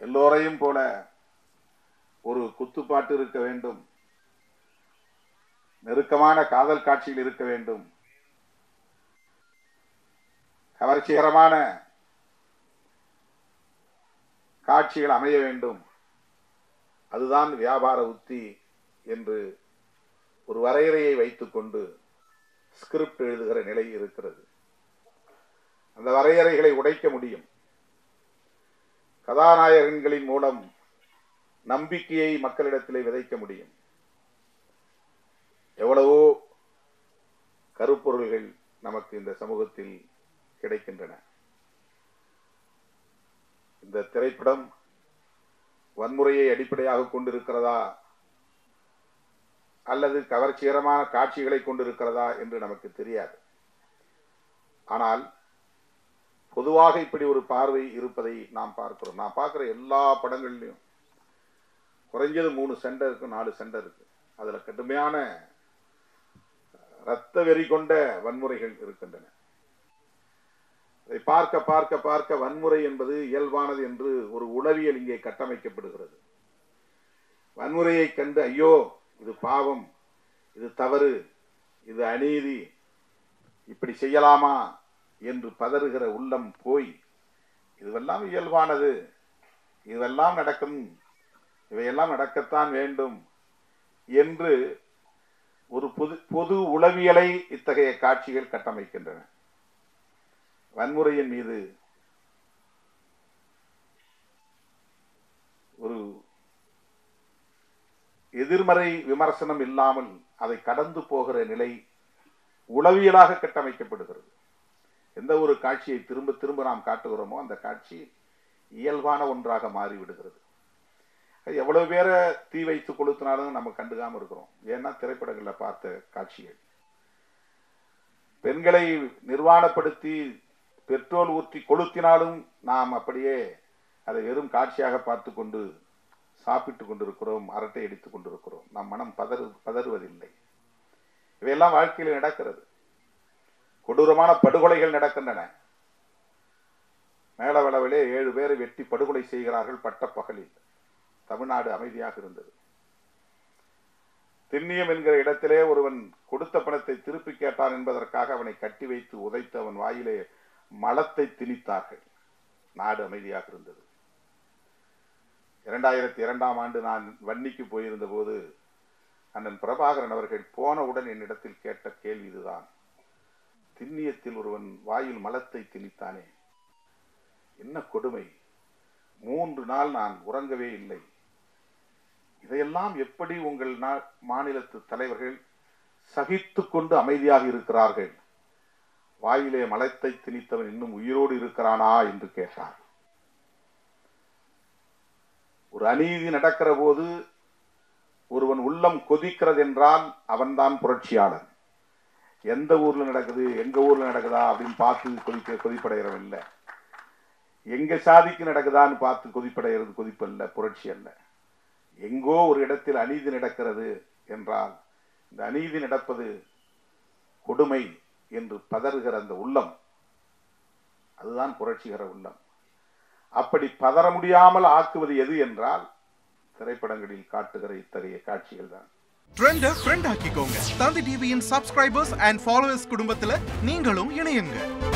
எல்லோரையும் போல ஒரு குத்துப்பாட்டு இருக்க வேண்டும், நெருக்கமான காதல் காட்சியில் இருக்க வேண்டும், கவர்ச்சிகரமான காட்சிகள் அமைய வேண்டும், அதுதான் வியாபார உத்தி என்று ஒரு வரையறையை வைத்துக்கொண்டு ஸ்கிரிப்ட் எழுதுகிற நிலை இருக்கிறது. அந்த வரையறைகளை உடைக்க முடியும். கதாநாயகன்களின் மூலம் நம்பிக்கையை மக்களிடத்திலே விதைக்க முடியும். எவ்வளவோ கருப்பொருள்கள் நமக்கு இந்த சமூகத்தில் கிடைக்கின்றன. இந்த திரைப்படம் வன்முறையை அடிப்படையாக கொண்டிருக்கிறதா அல்லது கவர்ச்சிகரமான காட்சிகளை கொண்டிருக்கிறதா என்று நமக்கு தெரியாது. ஆனால் பொதுவாக இப்படி ஒரு பார்வை இருப்பதை நாம் பார்க்கிறோம். நான் பார்க்கிற எல்லா படங்கள்லையும் குறைஞ்சது 3 சண்டை இருக்கு, 4 சண்டை இருக்கு. அதுல கடுமையான இரத்த வெறி கொண்ட வன்முறைகள் இருக்கின்றன. அதை பார்க்க பார்க்க பார்க்க வன்முறை என்பது இயல்பானது என்று ஒரு உளவியல் இங்கே கட்டமைக்கப்படுகிறது. வன்முறையை கண்டு ஐயோ இது பாவம், இது தவறு, இது அநீதி, இப்படி செய்யலாமா என்று பதறுகிற உள்ளம் போய் இதுவெல்லாம் இயல்பானது, இதுவெல்லாம் நடக்கும், இவையெல்லாம் நடக்கத்தான் வேண்டும் என்று ஒரு பொது உளவியலை இத்தகைய காட்சிகள் கட்டமைக்கின்றன. வன்முறையின் மீது ஒரு எதிர்மறை விமர்சனம் இல்லாமல் அதை கடந்து போகிற நிலை உளவியலாக கட்டமைக்கப்படுகிறது. எந்த ஒரு காட்சியை திரும்ப திரும்ப நாம் காட்டுகிறோமோ அந்த காட்சி இயல்பான ஒன்றாக மாறிவிடுகிறது. எவ்வளவு பேரை தீ வைத்து கொளுத்தினாலும் நம்ம கண்டுக்காம இருக்கிறோம். ஏன்னா திரைப்படங்களில் பார்த்த காட்சிகள். பெண்களை நிர்வாணப்படுத்தி பெட்ரோல் ஊற்றி கொளுத்தினாலும் நாம் அப்படியே அதை வெறும் காட்சியாக பார்த்து கொண்டு சாப்பிட்டு கொண்டிருக்கிறோம், அரட்டை அடித்துக் கொண்டிருக்கிறோம். நம் மனம் பதறுவதில்லை. இவையெல்லாம் வாழ்க்கையில் நடக்கிறது. கொடூரமான படுகொலைகள் நடக்கின்றன. மேலவளவிலே 7 பேரை வெட்டி படுகொலை செய்கிறார்கள் பட்டப்பகலில். தமிழ்நாடு அமைதியாக இருந்தது. திண்ணியம் என்கிற இடத்திலே ஒருவன் கொடுத்த பணத்தை திருப்பி கேட்டான் என்பதற்காக அவனை கட்டி வைத்து உதைத்து அவன் வாயிலே மலத்தை திணித்தார்கள். நாடு அமைதியாக இருந்தது. 2002ஆம் ஆண்டு நான் வன்னிக்கு போயிருந்த போது அண்ணன் பிரபாகரன் அவர்கள் போனவுடன் என்னிடத்தில் கேட்ட கேள்வி இதுதான். திண்ணியத்தில் ஒருவன் வாயில் மலத்தை திணித்தானே, என்ன கொடுமை, 3 நாள் நான் உறங்கவே இல்லை. இதையெல்லாம் எப்படி உங்கள் மாநிலத்து தலைவர்கள் சகித்து கொண்டு அமைதியாக இருக்கிறார்கள்? வாயிலே மலத்தை திணித்தவன் இன்னும் உயிரோடு இருக்கிறானா என்று கேட்டார். ஒரு அநீதி நடக்கிற போது ஒருவன் உள்ளம் கொதிக்கிறது என்றால் அவன்தான் புரட்சியாளன். எந்த ஊர்ல நடக்குது, எங்க ஊர்ல நடக்குதா அப்படின்னு பார்த்து கொதிப்படைகிறவன் இல்லை. எங்க சாதிக்கு நடக்குதான்னு பார்த்து கொதிப்படைகிறது கொதிப்பல்ல, புரட்சி அல்ல. எங்கோ ஒரு இடத்தில் அநீதி நடக்கிறது என்றால் இந்த அநீதி நடப்பது கொடுமை என்று பதறுகிற அந்த உள்ளம், அதுதான் புரட்சிகர உள்ளம். அப்படி பதற முடியாமல் ஆக்குவது எது என்றால் திரைப்படங்களில் காட்டுகிற இத்தகைய காட்சிகள் தான். ட்ரெண்ட ஃப்ரெண்ட் ஆக்கிக்கோங்க. தந்தி டிவியின் சப்ஸ்கிரைபர்ஸ் அண்ட் ஃபாலோவர்ஸ் குடும்பத்துல நீங்களும் இணையுங்க.